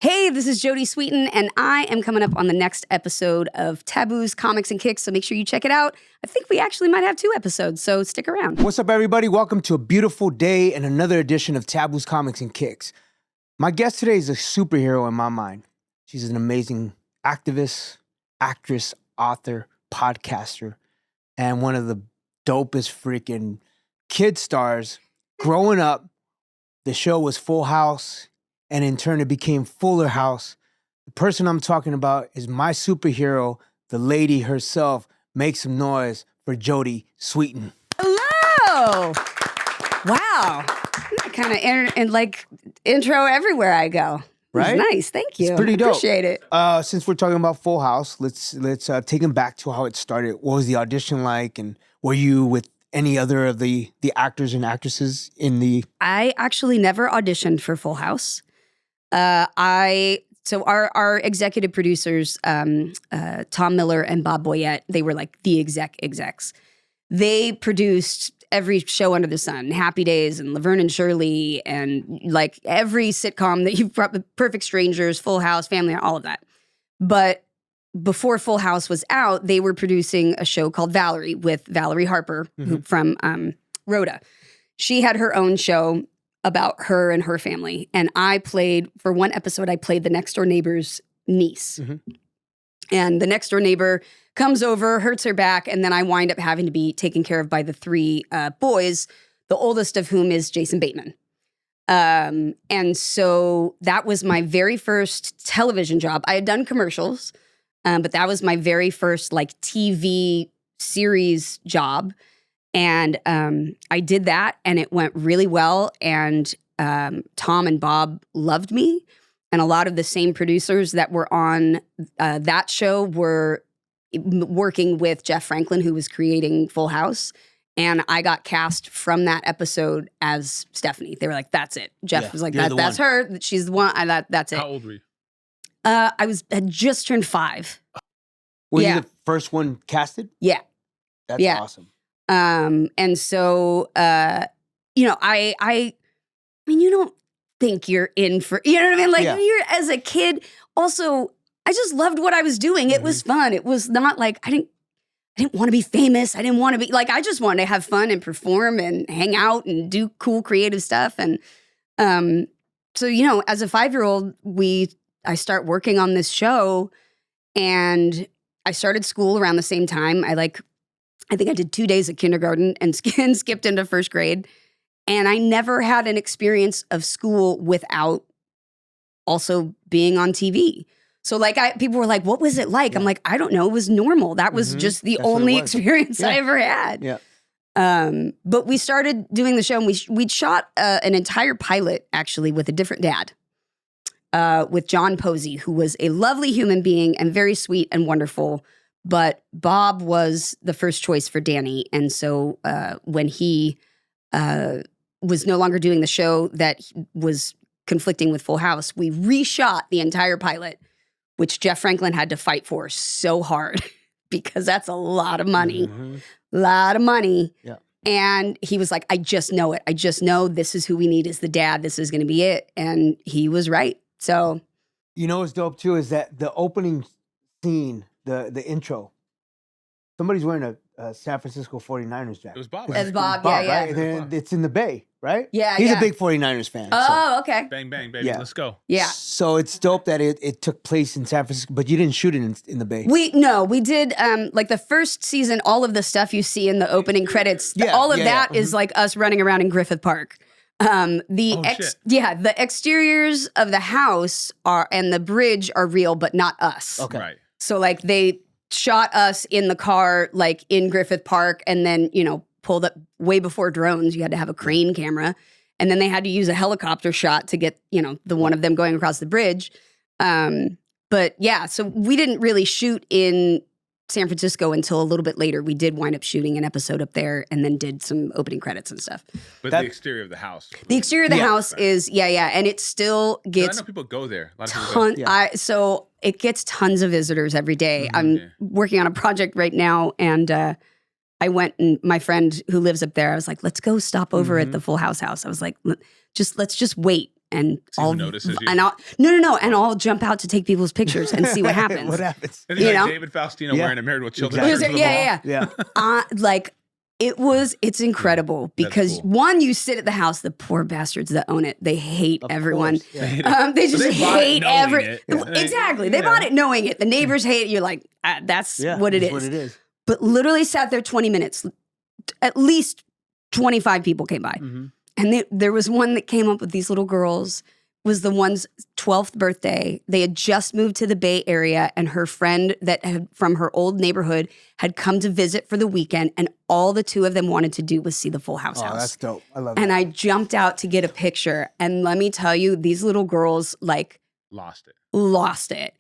Hey, this is Jodie Sweetin, and I am coming up on the next episode of Taboo's Comics and Kicks, so make sure you check it out. I think we actually might have 2 episodes, so stick around. What's up, everybody? Welcome to a beautiful day and another edition of Taboo's Comics and Kicks. My guest today is a superhero in my mind. She's an amazing activist, actress, author, podcaster, and one of the dopest freaking kid stars. Growing up, the show was Full House, and in turn, it became Fuller House. The person I'm talking about is my superhero, the lady herself. Make some noise for Jodie Sweetin. Hello! Wow. Kind of intro everywhere I go. Right? It's nice. Thank you. It's pretty dope. Appreciate it. Since we're talking about Full House, let's take him back to how it started. What was the audition like, and were you with any other of the actors and actresses in the? I actually never auditioned for Full House. Our executive producers, Tom Miller and Bob Boyette, they were like the execs. They produced every show under the sun, Happy Days and Laverne and Shirley, and like every sitcom that you've brought, Perfect Strangers, Full House, Family, all of that. But before Full House was out, they were producing a show called Valerie with Valerie Harper from Rhoda. She had her own show about her and her family. And for one episode, I played the next door neighbor's niece. And the next door neighbor comes over, hurts her back, and then I wind up having to be taken care of by the 3 boys, the oldest of whom is Jason Bateman. And so that was my very first television job. I had done commercials, but that was my very first like TV series job. And I did that, and it went really well. And Tom and Bob loved me. And a lot of the same producers that were on that show were working with Jeff Franklin, who was creating Full House. And I got cast from that episode as Stephanie. They were like, "That's it." Jeff was like, "That's her. She's the one." That's it. How old were you? I had just turned 5. Were you the first one casted? Yeah. That's awesome. And so, I mean, you don't think you're in for, you know what I mean? Like you're as a kid. Also, I just loved what I was doing. It was fun. It was not like, I didn't want to be famous. I didn't want to be like, I just wanted to have fun and perform and hang out and do cool creative stuff. And, so, as a 5-year-old, I start working on this show, and I started school around the same time. I think I did 2 days of kindergarten and skipped into 1st grade. And I never had an experience of school without also being on TV. So people were like, "What was it like?" I'm like, "I don't know. It was normal. That was just the only experience I ever had." Yeah. But we started doing the show, and we'd shot an entire pilot actually with a different dad, with John Posey, who was a lovely human being and very sweet and wonderful. But Bob was the first choice for Danny. And so when he was no longer doing the show that was conflicting with Full House, we reshot the entire pilot, which Jeff Franklin had to fight for so hard because that's a lot of money. Yeah. And he was like, "I just know it. I just know this is who we need as the dad. This is going to be it." And he was right. So, What's dope too is that the opening scene, the intro, somebody's wearing a San Francisco 49ers jacket. It was Bob. It was Bob, Bob, yeah. Right? And it's in the Bay, right? Yeah, He's a big 49ers fan. Oh, okay. Bang, bang, baby. Let's go. Yeah. So it's dope that it took place in San Francisco, but you didn't shoot it in the Bay. We did like the first season, all of the stuff you see in the opening credits, all of that is like us running around in Griffith Park. The exteriors of the house and the bridge are real, but not us. Okay. Right. So like they shot us in the car, like in Griffith Park, and then, pulled up way before drones. You had to have a crane camera. And then they had to use a helicopter shot to get, the one of them going across the bridge. But yeah, so we didn't really shoot in San Francisco until a little bit later. We did wind up shooting an episode up there and then did some opening credits and stuff. But the exterior of the house. The exterior of the house is, and it still gets... I know people go there. A lot of people go. So it gets tons of visitors every day. I'm working on a project right now, and I went, and my friend who lives up there, I was like, let's go stop over at the Full House house. I was like, let's just wait and See who notices you? and I'll jump out to take people's pictures and see what happens. What happens? Isn't it like David Faustino wearing a Married with Children shirt to the mall? Yeah. Like it's incredible because cool. one, you sit at the house, the poor bastards that own it, they hate everyone. They just hate exactly. They bought it knowing it. The neighbors hate it. You're like, that's what it is. What it is. But literally sat there 20 minutes. At least 25 people came by. Mm-hmm. And there was one that came up with these little girls. Was the one's 12th birthday. They had just moved to the Bay Area, and her friend from her old neighborhood had come to visit for the weekend, and all the two of them wanted to do was see the Full House house. That's dope. I love that. And I jumped out to get a picture, and let me tell you, these little girls lost it.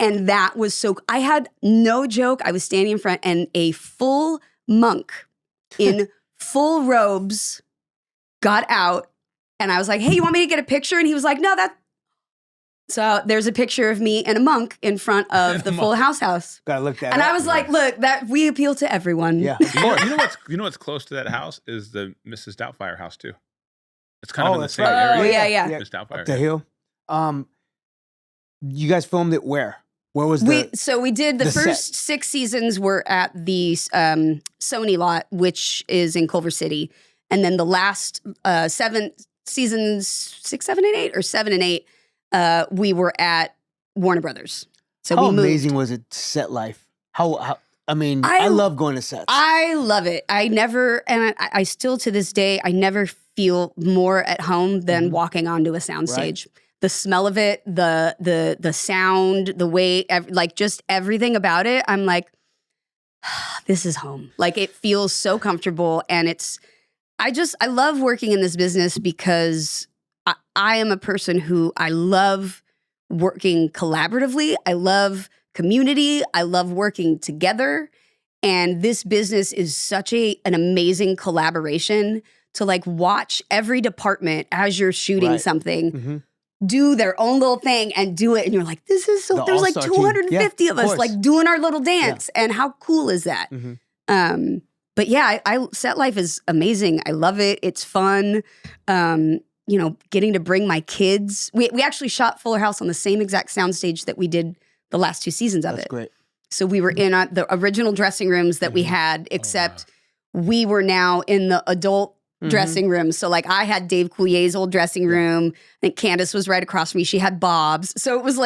And that was I had no joke. I was standing in front, and a full monk in full robes got out. And I was like, hey, you want me to get a picture? And he was like, no, So there's a picture of me and a monk in front of the Full House house. Gotta look that And up. I was like, look, that we appeal to everyone. Yeah. You know what's close to that house is the Mrs. Doubtfire house too. It's kind of in the same right. area. Yeah. Mrs. Doubtfire. Up the hill. You guys filmed it where? Where was So we did the first 6 seasons were at the Sony lot, which is in Culver City. And then the last 7 seasons, 6, 7, and 8, or 7 and 8, we were at Warner Brothers. So how amazing was it, set life? I love going to sets. I love it. I never, and I still to this day, I never feel more at home than walking onto a soundstage. Right. The smell of it, the sound, the way, just everything about it. I'm like, this is home. Like it feels so comfortable, and I love working in this business because I am a person who I love working collaboratively. I love community. I love working together. And this business is such an amazing collaboration to watch every department as you're shooting something do their own little thing and do it. And you're like, this is so, there's 250 of us doing our little dance. Yeah. And how cool is that? But yeah, set life is amazing. I love it. It's fun. Getting to bring my kids. We actually shot Fuller House on the same exact soundstage that we did the last 2 seasons of it. That's great. So we were in the original dressing rooms that we had, except we were now in the adult dressing room. So I had Dave Coulier's old dressing room. I think Candace was right across from me. She had Bob's. So it was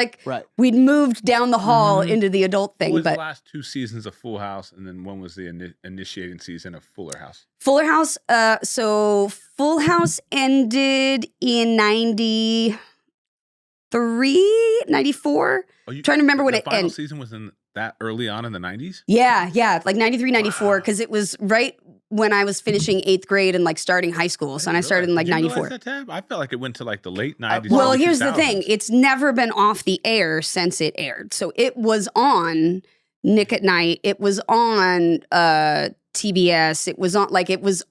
we'd moved down the hall into the adult thing. What was the last 2 seasons of Full House, and then when was the initiating season of Fuller House? Fuller House. So Full House ended in 93, 94. Trying to remember when it ended. The final season was in that early on in the 90s? Yeah. 93, 94, because it was right when I was finishing 8th grade and starting high school. So I started in 94. I felt like it went to the late 90s. Well, here's the thing. It's never been off the air since it aired. So it was on Nick at Night. It was on TBS. It was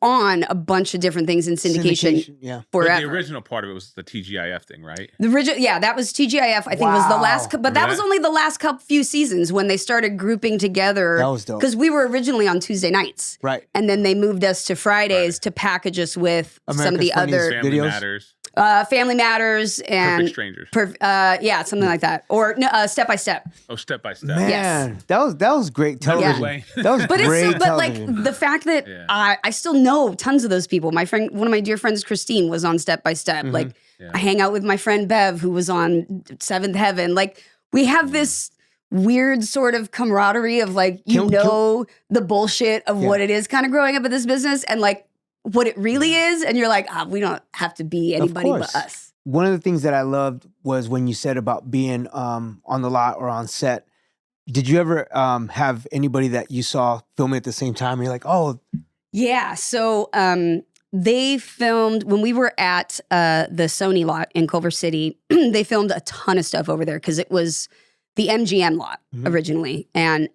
on a bunch of different things in syndication forever. But the original part of it was the TGIF thing, right? The original, that was TGIF. I think was the last, but that was only the last few seasons when they started grouping together. That was dope. Because we were originally on Tuesday nights. Right. And then they moved us to Fridays to package us with some of the other Family Matters. Family Matters and Perfect Strangers. Something like that. Or Step by Step. Oh, Step by Step. Man, yes. that was great television. Yeah. That was great television. The fact that I still know tons of those people. My friend, one of my dear friends, Christine, was on Step by Step. I hang out with my friend Bev, who was on Seventh Heaven. We have this weird sort of camaraderie of the bullshit of what it is kind of growing up in this business and what it really is, and you're like, we don't have to be anybody but us. One of the things that I loved was when you said about being on the lot or on set. Did you ever have anybody that you saw filming at the same time? And you're like, oh. Yeah, so they filmed, when we were at the Sony lot in Culver City, they filmed a ton of stuff over there because it was the MGM lot originally. And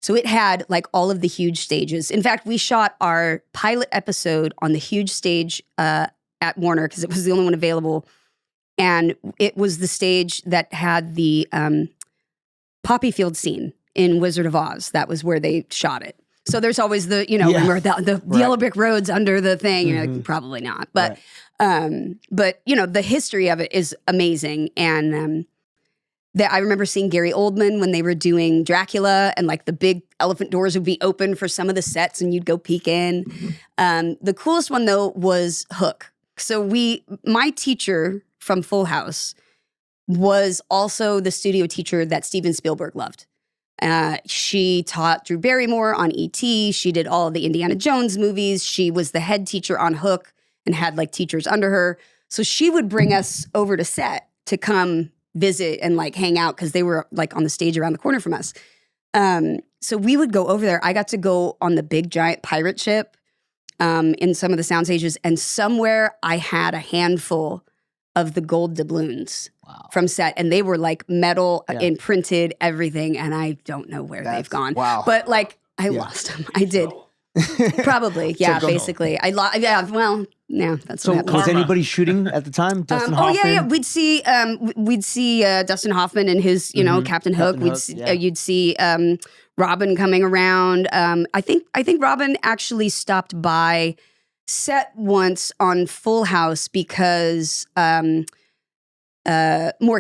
so it had all of the huge stages. In fact, we shot our pilot episode on the huge stage at Warner because it was the only one available. And it was the stage that had the Poppy Field scene in Wizard of Oz. That was where they shot it. So there's always the, remember the yellow brick roads under the thing. You're like, probably not. But, the history of it is amazing. And I remember seeing Gary Oldman when they were doing Dracula, and like the big elephant doors would be open for some of the sets and you'd go peek in. The coolest one though was Hook. So my teacher from Full House was also the studio teacher that Steven Spielberg loved. She taught Drew Barrymore on E.T. She did all of the Indiana Jones movies. She was the head teacher on Hook and had like teachers under her. So she would bring us over to set to come visit and like hang out because they were like on the stage around the corner from us. So we would go over there. I got to go on the big giant pirate ship in some of the sound stages, and somewhere I had a handful of the gold doubloons from set, and they were like metal imprinted everything, and I don't know where they've gone. Wow. But like I lost them. I did. Probably, basically. That's so. what happened. Was anybody shooting at the time? Dustin Hoffman? We'd see Dustin Hoffman and his, Captain Hook. You'd see Robin coming around. I think Robin actually stopped by set once on Full House because Mork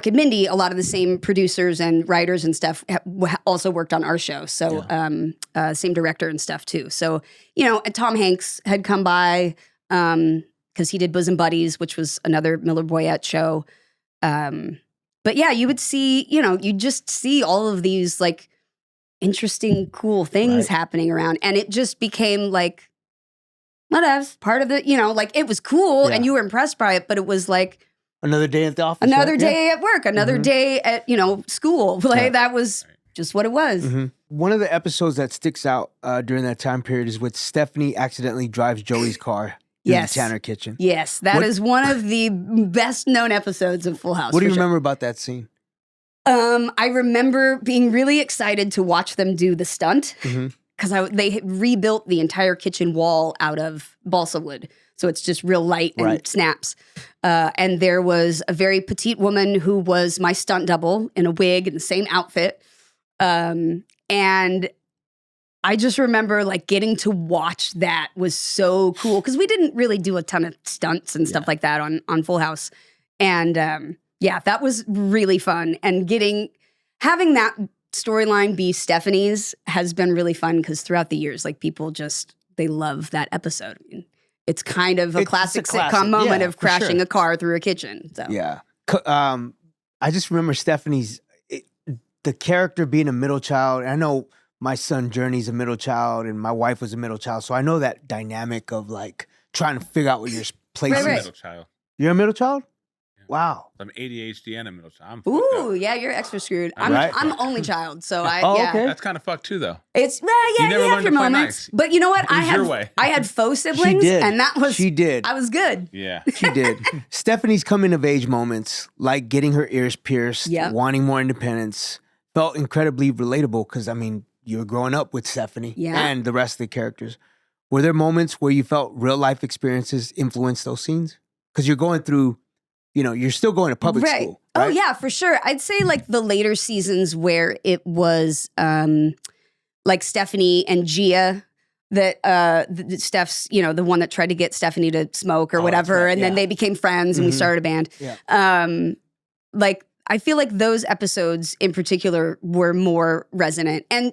and Mindy, a lot of the same producers and writers and stuff also worked on our show. So same director and stuff too. So, Tom Hanks had come by because he did Bosom Buddies, which was another Miller Boyette show. But yeah, you would see, you just see all of these like interesting, cool things happening around. And it just became like, whatever, part of the, like it was cool and you were impressed by it, but it was like, another day at the office. Another day at work. Another day at, school. Like that was just what it was. One of the episodes that sticks out during that time period is with Stephanie accidentally drives Joey's car in the Tanner kitchen. Yes, that is one of the best known episodes of Full House. What do you remember about that scene? I remember being really excited to watch them do the stunt because they had rebuilt the entire kitchen wall out of balsa wood. So it's just real light and snaps. And there was a very petite woman who was my stunt double in a wig in the same outfit. And I just remember like getting to watch that was so cool because we didn't really do a ton of stunts and stuff like that on Full House. And that was really fun. And having that storyline be Stephanie's has been really fun because throughout the years, like people they love that episode. I mean, it's kind of a classic sitcom moment of crashing a car through a kitchen. So. Yeah. I just remember Stephanie's, the character being a middle child. I know my son Journey's a middle child and my wife was a middle child. So I know that dynamic of like trying to figure out what your place is. I'm a middle child. You're a middle child? Yeah. Wow. I'm ADHD and a middle child. Ooh, yeah, you're extra screwed. I'm only child, so okay. That's kind of fucked too, though. It's you have your moments. Nice. But you know what? I had faux siblings, and that was she did. I was good. Yeah, she did. Stephanie's coming of age moments, like getting her ears pierced, wanting more independence, felt incredibly relatable because I mean, you were growing up with Stephanie and the rest of the characters. Were there moments where you felt real life experiences influenced those scenes? Because you're going through. You're still going to public school. Right? Oh, yeah, for sure. I'd say like the later seasons where it was like Stephanie and Gia that Steph's, the one that tried to get Stephanie to smoke or whatever. And then they became friends and we started a band. Yeah. Like, I feel like those episodes in particular were more resonant. And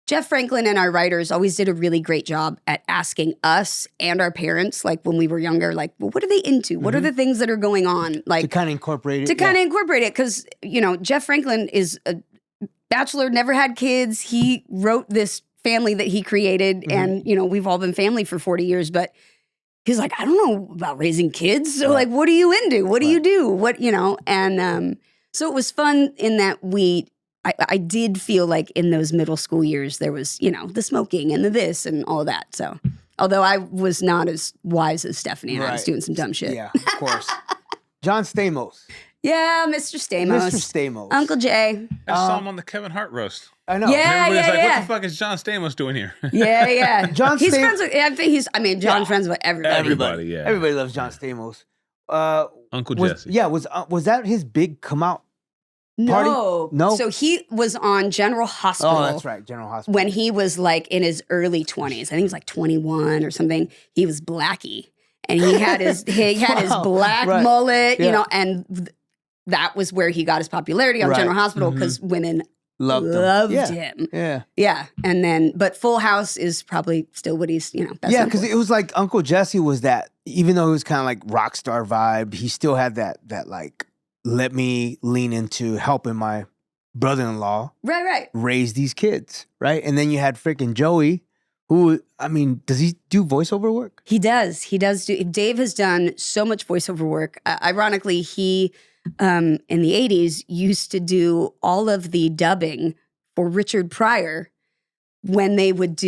Jeff Franklin and our writers always did a really great job at asking us and our parents, like when we were younger, like, well, what are they into? What are the things that are going on? Like to kind of incorporate it. Because, Jeff Franklin is a bachelor, never had kids. He wrote this family that he created and, we've all been family for 40 years, but he's like, I don't know about raising kids. So like, what are you into? What do you do? And so it was fun in that I did feel like in those middle school years, there was, the smoking and the this and all of that. So, although I was not as wise as Stephanie and I was doing some dumb shit. Yeah, of course. John Stamos. Yeah, Mr. Stamos. Mr. Stamos. Uncle Jay. I saw him on the Kevin Hart roast. I know. Yeah, everybody's like, what the fuck is John Stamos doing here? Yeah. He's friends with, John's friends with everybody. Everybody loves John Stamos. Uncle Jesse. Was that his big come out No. No? So he was on General Hospital. Oh, that's right. General Hospital. When he was like in his early 20s. I think he was like 21 or something. He was Blackie. And he had his his black mullet, you know, and that was where he got his popularity on General Hospital because women loved him. Yeah. Yeah. And then, but Full House is probably still what he's, you know, best known because for. it was like Uncle Jesse was that, even though he was kind of like rock star vibe, he still had that like, let me lean into helping my brother-in-law raise these kids, right? And then you had freaking Joey, who, I mean, does he do voiceover work? He does. He does do. Dave has done so much voiceover work. Ironically, he, in the 80s, used to do all of the dubbing for Richard Pryor when they would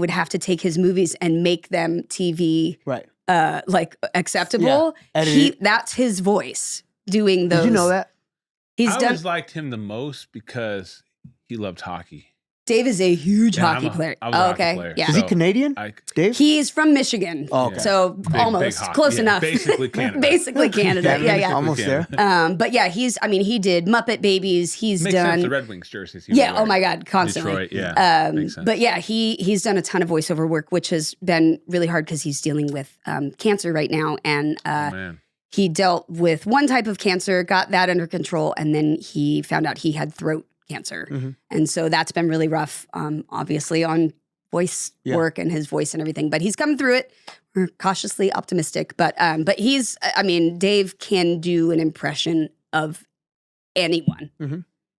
have to take his movies and make them TV, like acceptable. Yeah. That's his voice doing those. Did you know that? I always liked him the most because he loved hockey. Dave is a huge hockey player. I was a hockey player. Yeah. Is he Canadian, Dave? He's from Michigan. Oh, okay. So almost big close enough. Basically Canada. Basically Canada. Yeah. Almost there. But yeah, he did Muppet Babies. He's Makes done sense, the Red Wings jerseys. Oh my God, constantly. Detroit, yeah. Makes sense. But yeah, he's done a ton of voiceover work, which has been really hard because he's dealing with cancer right now. And he dealt with one type of cancer, got that under control, and then he found out he had throat cancer. And so that's been really rough, obviously, on voice work and his voice and everything. But he's come through it. We're cautiously optimistic. But he's, I mean, Dave can do an impression of anyone.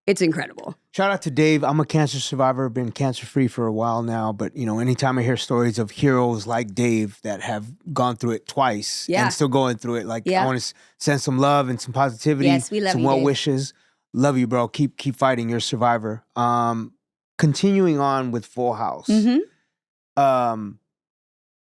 It's incredible. Shout out to Dave. I'm a cancer survivor, been cancer-free for a while now. But, you know, anytime I hear stories of heroes like Dave that have gone through it twice and still going through it, like I want to send some love and some positivity, yes, we love some you, well Dave. wishes. Love you, bro. Keep fighting. You're a survivor. Continuing on with Full House. The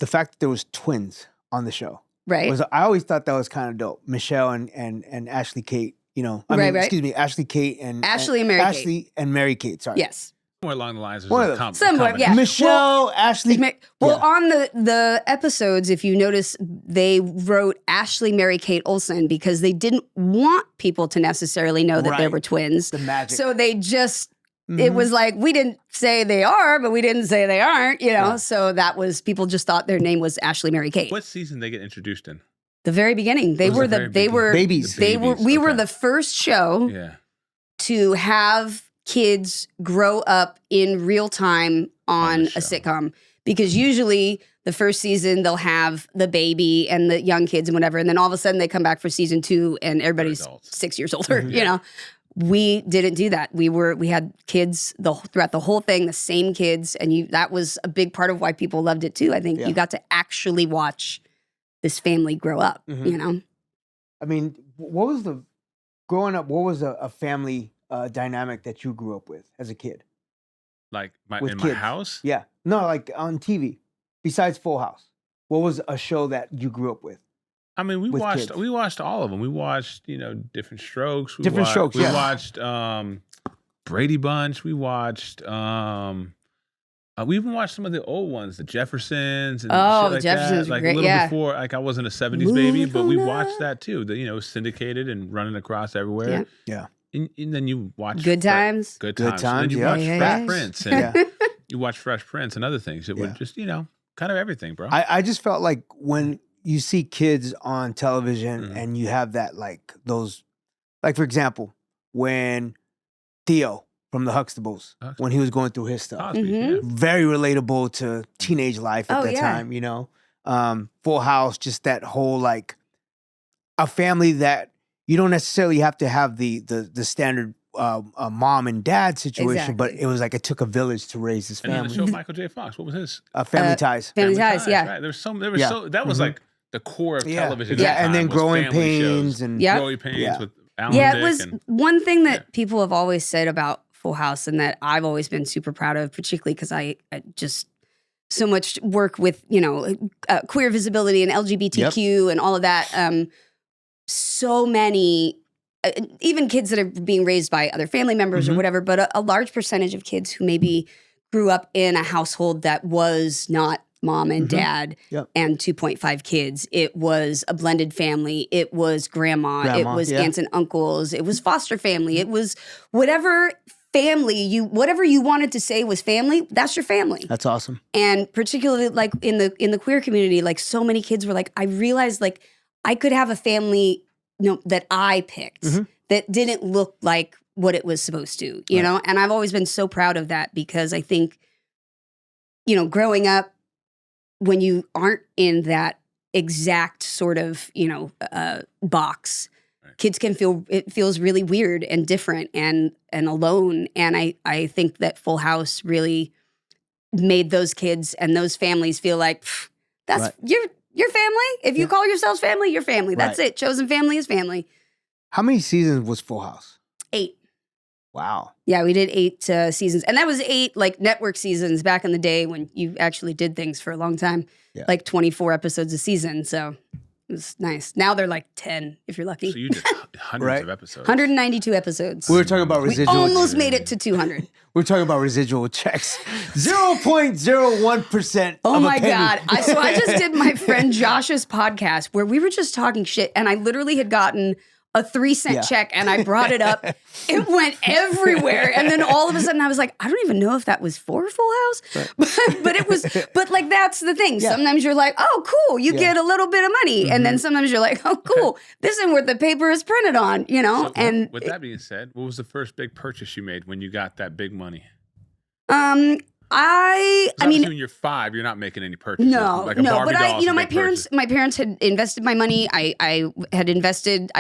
fact that there was twins on the show. Right. I always thought that was kind of dope. Michelle and Ashley Kate, you know. Excuse me, Ashley Kate and Ashley and Mary Kate. Ashley and Mary Kate, sorry. Yes. More along the lines of Somewhat, yeah. Michelle, Ashley. On the episodes, if you notice, they wrote Ashley, Mary Kate Olsen because they didn't want people to necessarily know that they were twins. The magic. So they just, it was like, we didn't say they are, but we didn't say they aren't, you know? So that was, people just thought their name was Ashley, Mary Kate. What season did they get introduced in? The very beginning. We were babies. We were the first show to have kids grow up in real time on a sitcom, because usually the first season they'll have the baby and the young kids and whatever, and then all of a sudden they come back for season 2 and everybody's 6 years older. You know, we didn't do that. We had kids throughout the whole thing, the same kids, and that was a big part of why people loved it too. I think you got to actually watch this family grow up. You know, I mean, growing up? What was a family dynamic that you grew up with as a kid? Like my kids. house? Yeah. No, like on TV. Besides Full House, what was a show that you grew up with? I mean, we watched all of them. We watched, Different Strokes. We watched Brady Bunch. We watched we even watched some of the old ones, the Jeffersons and shit like Jeffersons that. Like great, a little before, like I wasn't a 70s baby, but we watched that too. Syndicated and running across everywhere. Yeah. And then you watch Good Times. Good Times. And then you watch Fresh Prince. And you watch Fresh Prince and other things. It would just, kind of everything, bro. I just felt like when you see kids on television and you have that, like those, like for example, when Theo from the Huxtables, when he was going through his stuff, very relatable to teenage life at that time, Full House, just that whole, like, a family that you don't necessarily have to have the standard mom and dad situation, but it was like it took a village to raise this family. And then the show Michael J. Fox, what was his? Family Ties. Family Ties, yeah. Right. That was like the core of television. Yeah, and then Growing Pains and Growing Pains with Alan Dick. It was one thing that people have always said about Full House, and that I've always been super proud of, particularly because I just so much work with queer visibility and LGBTQ and all of that. So many, even kids that are being raised by other family members or whatever, but a large percentage of kids who maybe grew up in a household that was not mom and dad and 2.5 kids. It was a blended family. It was grandma. It was aunts and uncles. It was foster family. It was whatever family whatever you wanted to say was family, that's your family. That's awesome. And particularly like in the queer community, like so many kids were like, I realized like I could have a family, that I picked that didn't look like what it was supposed to, you know? And I've always been so proud of that because I think, growing up when you aren't in that exact sort of, box, kids can it feels really weird and different and alone. And I think that Full House really made those kids and those families feel like that's your family. If you call yourselves family, you're family. That's it. Chosen family is family. How many seasons was Full House? 8. Wow. Yeah, we did 8 seasons. And that was 8 like network seasons back in the day when you actually did things for a long time. Yeah. Like 24 episodes a season. So it was nice. Now they're like 10, if you're lucky. So you did hundreds of episodes. 192 episodes. We were talking about residual. We almost made it to 200. We're talking about residual checks. 0.01%. Oh my God. So I just did my friend Josh's podcast where we were just talking shit and I literally had gotten a 3-cent check and I brought it up. It went everywhere. And then all of a sudden I was like, I don't even know if that was for Full House. But it was, but like, that's the thing. Yeah. Sometimes you're like, oh, cool. You get a little bit of money. And then sometimes you're like, oh, cool. This isn't what the paper is printed on, So, and with that being said, what was the first big purchase you made when you got that big money? I mean, when you're 5, you're not making any purchases. No, but my parents had invested my money. I had invested,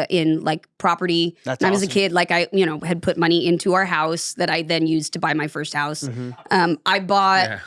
in like property. That's when I was a kid, like I, had put money into our house that I then used to buy my first house. I bought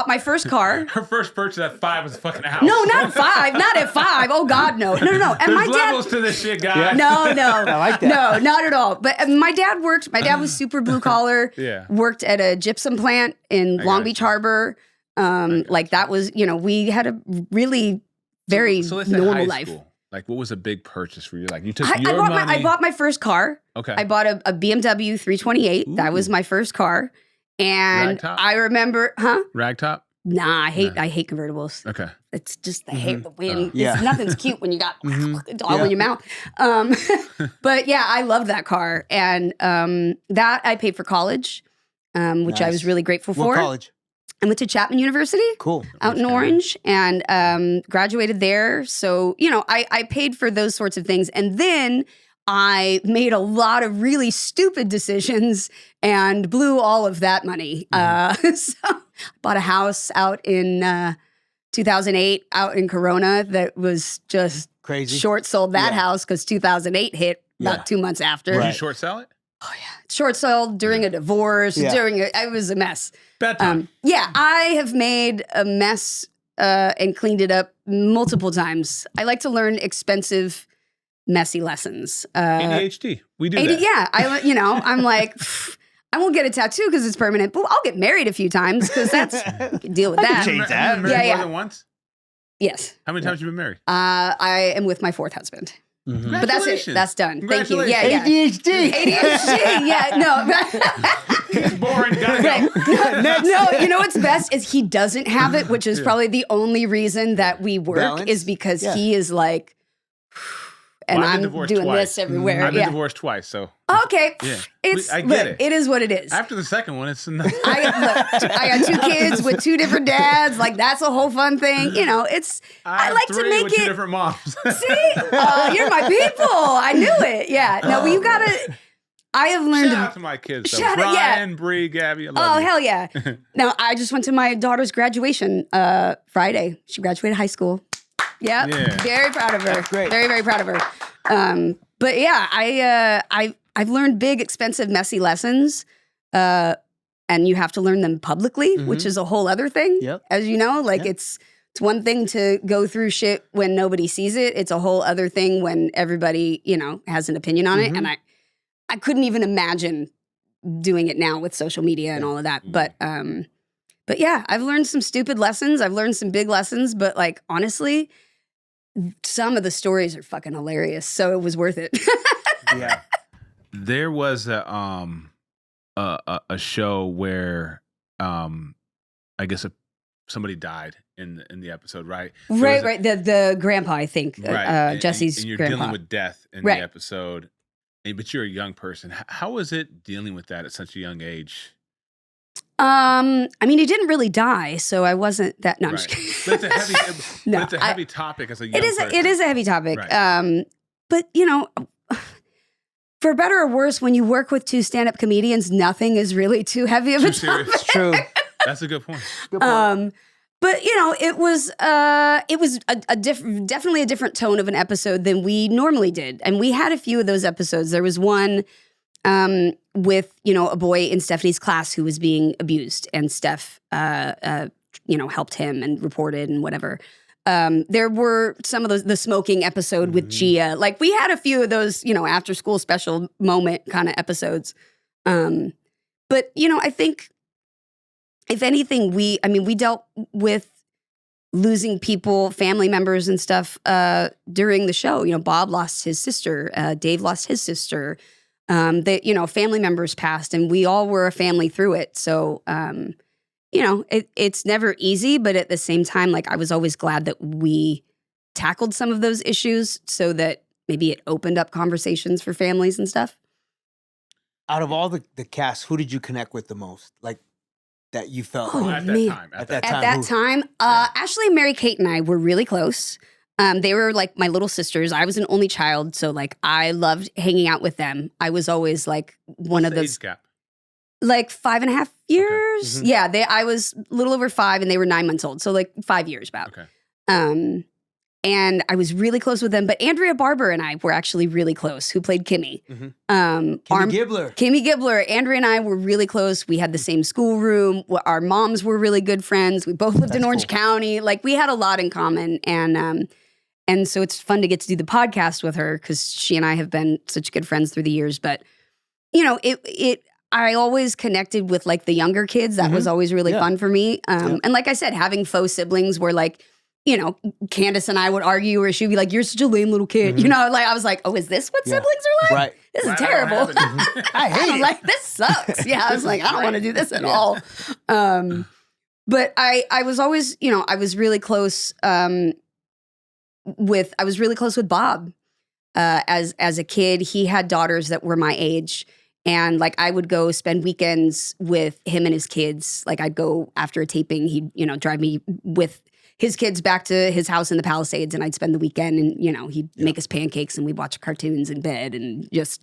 my first car. Her first purchase at 5 was a fucking house. No, not 5. Not at 5. Oh God, no. And There's my dad, levels to this shit, guys. No. I like that. No, not at all. But my dad worked. My dad was super blue collar. Worked at a gypsum plant in Long Beach Harbor. Like that was, we had a really very normal life. Like, what was a big purchase for you? Like, you took your money. I bought my first car. Okay. I bought a BMW 328. Ooh. That was my first car. And Ragtop? I remember, Ragtop? Nah, I hate convertibles. Okay. It's just the hair, the wind. Nothing's cute when you got it all in your mouth. But yeah, I loved that car. And that I paid for college, which I was really grateful for. What college? I went to Chapman University, out in Orange, and graduated there. So, I paid for those sorts of things. And then I made a lot of really stupid decisions and blew all of that money. So I bought a house out in 2008 out in Corona that was just crazy. Short sold that house because 2008 hit about 2 months after. Did you short sell it? Oh, yeah. Short sold during a divorce, it was a mess. Bad time. I have made a mess and cleaned it up multiple times. I like to learn expensive, messy lessons. ADHD. We do that. Yeah. I'm like, I won't get a tattoo because it's permanent, but I'll get married a few times because you can deal with that. Change that. More than once? Yes. How many times have you been married? I am with my 4th husband. But that's it. That's done. Thank you. Yeah. ADHD. Yeah. No. It's boring. Gotta go. No. You know what's best is he doesn't have it, which is probably the only reason that we work is because he is like, and I'm doing this everywhere. I've been divorced twice, so okay. Yeah. I get it. It is what it is. After the second one, it's enough. I got 2 kids with 2 different dads. Like that's a whole fun thing. I like to make it. 2 different moms. See, you're my people. I knew it. Yeah. No, you gotta. I have learned. Shout out to my kids. Though. Brian, Bree, Gabby. I love you. Hell yeah. Now I just went to my daughter's graduation Friday. She graduated high school. Yeah. Very proud of her. That's great. Very, very proud of her. But yeah, I've learned big, expensive, messy lessons, and you have to learn them publicly, which is a whole other thing. Yep. As you know, it's one thing to go through shit when nobody sees it. It's a whole other thing when everybody, has an opinion on it. And I couldn't even imagine doing it now with social media and all of that. But yeah, I've learned some stupid lessons. I've learned some big lessons, but honestly, some of the stories are fucking hilarious. So it was worth it. Yeah. There was a show where I guess somebody died in the episode, right? Right. The grandpa, I think, right. Jesse's and you're grandpa. dealing with death in the episode, but you're a young person. How was it dealing with that at such a young age? I mean, he didn't really die, so I wasn't that. No, I'm just kidding. But it's a heavy topic as a young person. It is a heavy topic. Right. But for better or worse, when you work with two stand-up comedians, nothing is really too heavy of a topic. It's true. That's a good point. But it was definitely a different tone of an episode than we normally did, and we had a few of those episodes. There was one with a boy in Stephanie's class who was being abused, and Steph helped him and reported and whatever. There were some of the smoking episode with Gia. Like, we had a few of those after school special moment kind of episodes. But I think, if anything, we dealt with losing people, family members and stuff during the show. Bob lost his sister. Dave lost his sister. Family members passed, and we all were a family through it. So, it's never easy, but at the same time, like, I was always glad that we tackled some of those issues so that maybe it opened up conversations for families and stuff. Out of all the cast, who did you connect with the most? Like, that you felt at that time. Ashley and Mary Kate and I were really close. They were like my little sisters. I was an only child, so like I loved hanging out with them. I was always like one of those age gap? Like 5.5 years. Okay. Yeah, I was a little over 5 and they were 9 months old, so like 5 years about. Okay. And I was really close with them. But Andrea Barber and I were actually really close, who played Kimmy. Kimmy Gibbler. Kimmy Gibbler. Andrea and I were really close. We had the same schoolroom. Our moms were really good friends. We both lived in Orange County. Like, we had a lot in common. And so it's fun to get to do the podcast with her because she and I have been such good friends through the years. But, I always connected with like the younger kids. That was always really fun for me. And like I said, having faux siblings where like, Candace and I would argue, or she'd be like, "You're such a lame little kid." Like, I was like, "Oh, is this what siblings are like? Right. This is terrible." I hate it. Like, this sucks. Yeah, I was like, I don't want to do this at all. But I was always, I was really close with Bob as a kid. He had daughters that were my age. And like, I would go spend weekends with him and his kids. Like, I'd go after a taping. He'd, drive me with his kids back to his house in the Palisades, and I'd spend the weekend, and he'd make us pancakes, and we'd watch cartoons in bed, and just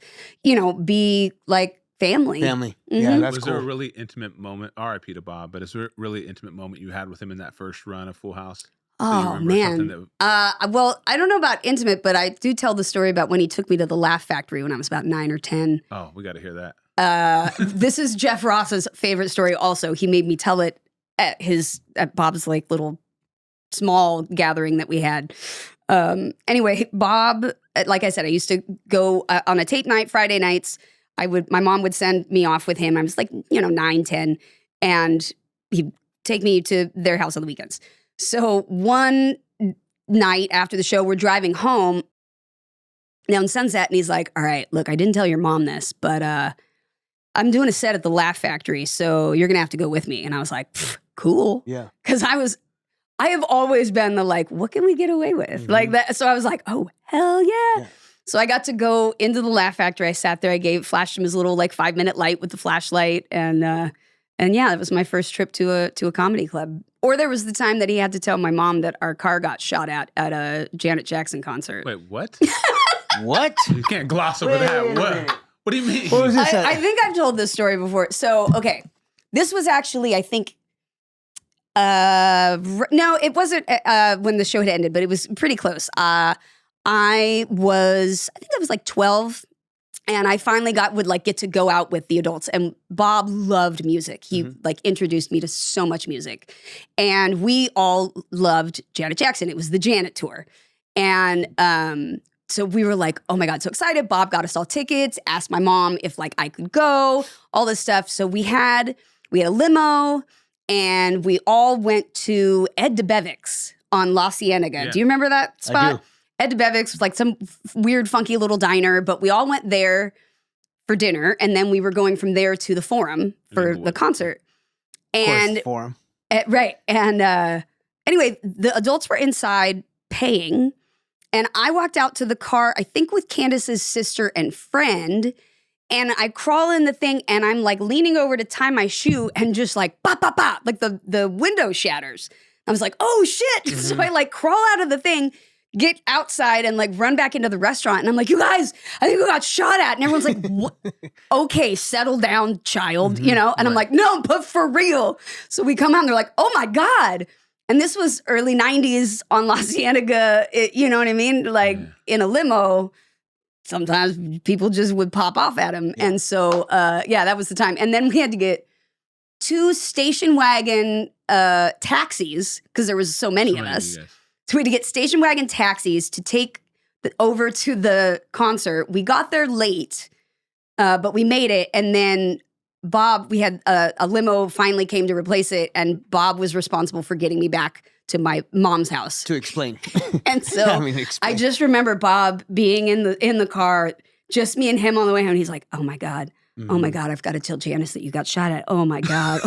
be like family. Yeah, that's Was cool. there a really intimate moment? R.I.P. to Bob, but is there a really intimate moment you had with him in that first run of Full House? Oh man. Well, I don't know about intimate, but I do tell the story about when he took me to the Laugh Factory when I was about 9 or 10. Oh, we got to hear that. This is Jeff Ross's favorite story. Also, he made me tell it at Bob's like little small gathering that we had. Anyway, Bob, like I said, I used to go on a tape night Friday nights. My mom would send me off with him. I was like, 9, 10, and he'd take me to their house on the weekends. So one night after the show, we're driving home down Sunset, and he's like, "All right, look, I didn't tell your mom this, but I'm doing a set at the Laugh Factory, so you're gonna have to go with me." And I was like, "Cool," yeah, because I have always been the like, what can we get away with like that? So I was like, "Oh hell yeah!" So I got to go into the Laugh Factory. I sat there. I flashed him his little like 5-minute light with the flashlight, and yeah, it was my first trip to a comedy club. Or there was the time that he had to tell my mom that our car got shot at a Janet Jackson concert. Wait, what? What? You can't gloss over that. What do you mean? What was this? I think I've told this story before. So, okay. This was actually, I think, no, it wasn't when the show had ended, but it was pretty close. I think I was like 12. And I finally would get to go out with the adults. And Bob loved music. He introduced me to so much music. And we all loved Janet Jackson. It was the Janet tour. And so we were like, oh my God, so excited. Bob got us all tickets, asked my mom if I could go, all this stuff. So we had a limo, and we all went to Ed DeBevick's on La Cienega. Yeah. Do you remember that spot? I do. Ed DeBevick's was like some weird, funky little diner, but we all went there for dinner, and then we were going from there to the Forum for the concert. And Forum. Right. And anyway, the adults were inside paying. And I walked out to the car, I think with Candace's sister and friend. And I crawl in the thing and I'm like leaning over to tie my shoe and just like, pop, pop, pop, like the window shatters. I was like, oh shit. Mm-hmm. So I like crawl out of the thing, get outside and like run back into the restaurant. And I'm like, you guys, I think we got shot at. And everyone's like, what? Okay, settle down, child, you know? And I'm like, no, but for real. So we come out and they're like, oh my God. And this was early 90s on La Cienega, you know what I mean? Like in a limo, sometimes people just would pop off at him. Yeah. And so, that was the time. And then we had to get 2 station wagon taxis because there was so many of us. Yes. So we had to get station wagon taxis to take over to the concert. We got there late, but we made it. And then Bob, we had a limo finally came to replace it, and Bob was responsible for getting me back to my mom's house. To explain. And so I just remember Bob being in the car, just me and him on the way home. He's like, oh my God, I've got to tell Janice that you got shot at. Oh my God.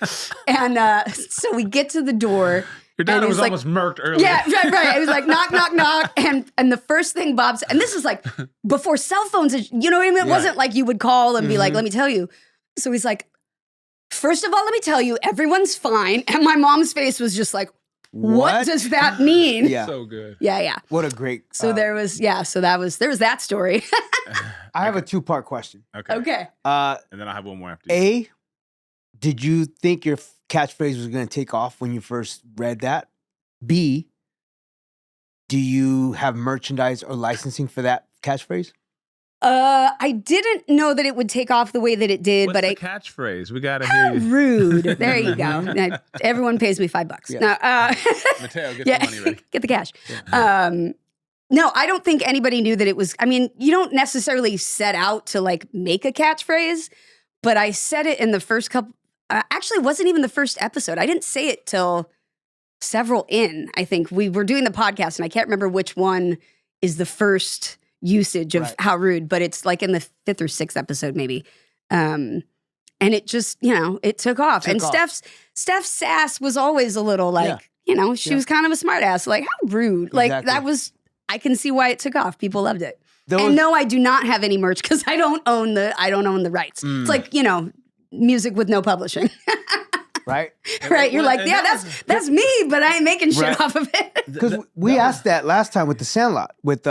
So we get to the door. Your dad was almost murked earlier. Yeah, right. It was like, knock, knock, knock. And the first thing Bob said, and this is like before cell phones, you know what I mean? It wasn't like you would call and be like, let me tell you. So he's like, first of all, let me tell you, everyone's fine. And my mom's face was just like, what does that mean? Yeah. So good. Yeah. What a great. So there was that story. I have a 2-part question. Okay. And then I have one more after you. Did you think your catchphrase was going to take off when you first read that? B, do you have merchandise or licensing for that catchphrase? I didn't know that it would take off the way that it did. What's the catchphrase? We gotta hear you. Rude. There you go. Everyone pays me $5. Yeah. No, Mateo, get the money ready. Get the cash. Yeah. No, I don't think anybody knew that it was. I mean, you don't necessarily set out to like make a catchphrase, but I said it in the first couple. Actually, it wasn't even the first episode. I didn't say it till several in. I think we were doing the podcast, and I can't remember which one is the first usage of how rude, but it's like in the 5th or 6th episode maybe. And it just, it took off. Steph's sass was always a little like, she was kind of a smart ass. Like, how rude. Like that was, I can see why it took off. People loved it. No, I do not have any merch because I don't own the rights. It's like, music with no publishing. Right? Right. You're like, that's me, but I ain't making shit off of it. Because we asked that last time with the Sandlot, with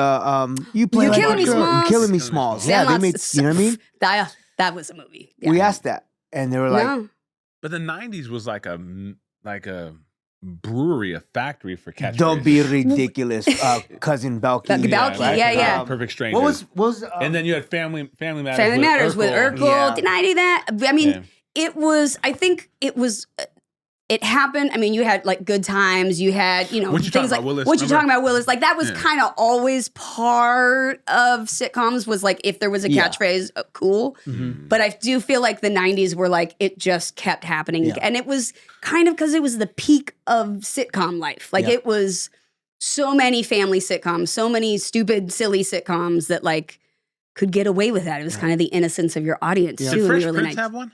you play like Killing Me Smalls. You Killing Me Smalls. Yeah, they made, you know what I mean? That was a movie. Yeah. We asked that, and they were like, no. But the 90s was like a brewery, a factory for catchphrases. Don't be ridiculous, Cousin Belky. Yeah. Perfect Strangers. What was and then you had Family Matters. Family Matters with Urkel. Yeah. Did I do that? I mean, it was. I think it was. It happened. I mean, you had like Good Times. You had, things like Willis, what you talking about, Willis. Like that was kind of always part of sitcoms. Was like if there was a catchphrase, cool. Mm-hmm. But I do feel like the 90s were like it just kept happening, and it was kind of because it was the peak of sitcom life. Like it was so many family sitcoms, so many stupid, silly sitcoms that like could get away with that. It was kind of the innocence of your audience too. Did Fresh Prince have one?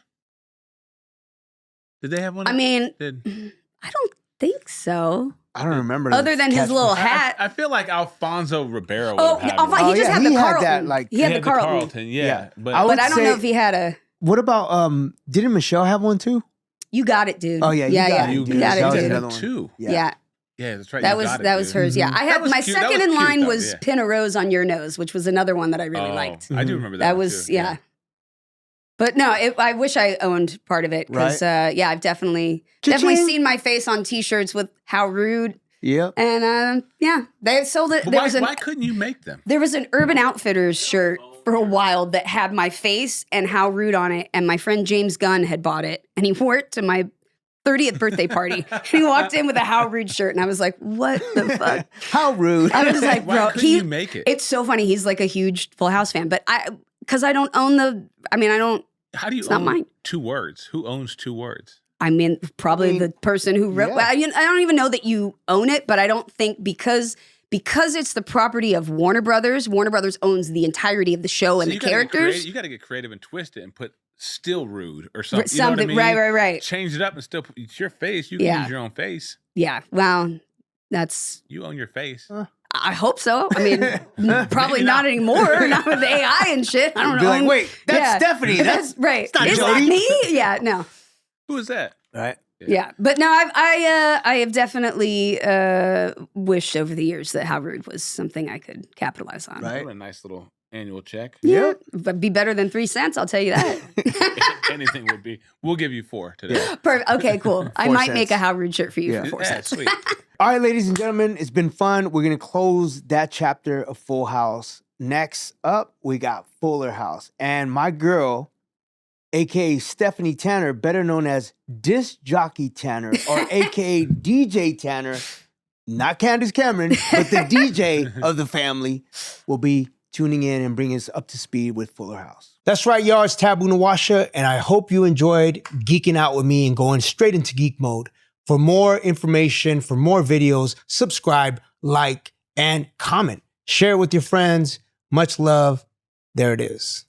Did they have one? I mean, I don't think so. I don't remember. Other than his little hat. I feel like Alfonso Ribeiro would have had one. He just had the Carlton. He had the Carlton, But I don't know if he had a... What about, didn't Michelle have one too? You got it, dude. Oh, yeah. You got it, dude. Another one. Two. Yeah. Yeah, that's right. That was hers. Yeah, I had my second in line was Pin a Rose on Your Nose, which was another one that I really liked. I do remember that. That was But no, I wish I owned part of it because I've definitely seen my face on T-shirts with "How Rude." Yeah, and they sold it. But why couldn't you make them? There was an Urban Outfitters shirt for a while that had my face and "How Rude" on it, and my friend James Gunn had bought it, and he wore it to my 30th birthday party. And he walked in with a "How Rude" shirt, and I was like, "What the fuck? How rude!" I was like, "Bro, you make it?" It's so funny. He's like a huge Full House fan, but because I don't own the. I mean, I don't. How do you own mine. 2 words? Who owns 2 words? I mean, probably the person who wrote. Yeah. I don't even know that you own it, but I don't think because it's the property of Warner Brothers. Warner Brothers owns the entirety of the show and the characters. You got to get creative and twist it and put still rude or something. Something, you know what I mean? Right. Change it up and still, it's your face. You can use your own face. Yeah, well, that's... You own your face. I hope so. I mean, probably not anymore. Not with the AI and shit. I don't know. Like, wait, that's Stephanie. That's right. It's not Is Jodie. that me? Yeah, no. Who is that? Right. Yeah, but no, I have definitely wished over the years that How Rude was something I could capitalize on. Right. What a nice little annual check. Yeah, but be better than 3 cents. I'll tell you that. Anything would be. We'll give you 4 today. Perfect. Okay, cool. I might cents. make a How Rude shirt for you for 4 cents. Sweet. All right, ladies and gentlemen, it's been fun. We're going to close that chapter of Full House. Next up, we got Fuller House. And my girl, a.k.a. Stephanie Tanner, better known as Disc Jockey Tanner, or a.k.a. DJ Tanner, not Candace Cameron, but the DJ of the family, will be tuning in and bringing us up to speed with Fuller House. That's right, y'all. It's Taboo Nawasha, and I hope you enjoyed geeking out with me and going straight into geek mode. For more information, for more videos, subscribe, like, and comment. Share it with your friends. Much love. There it is.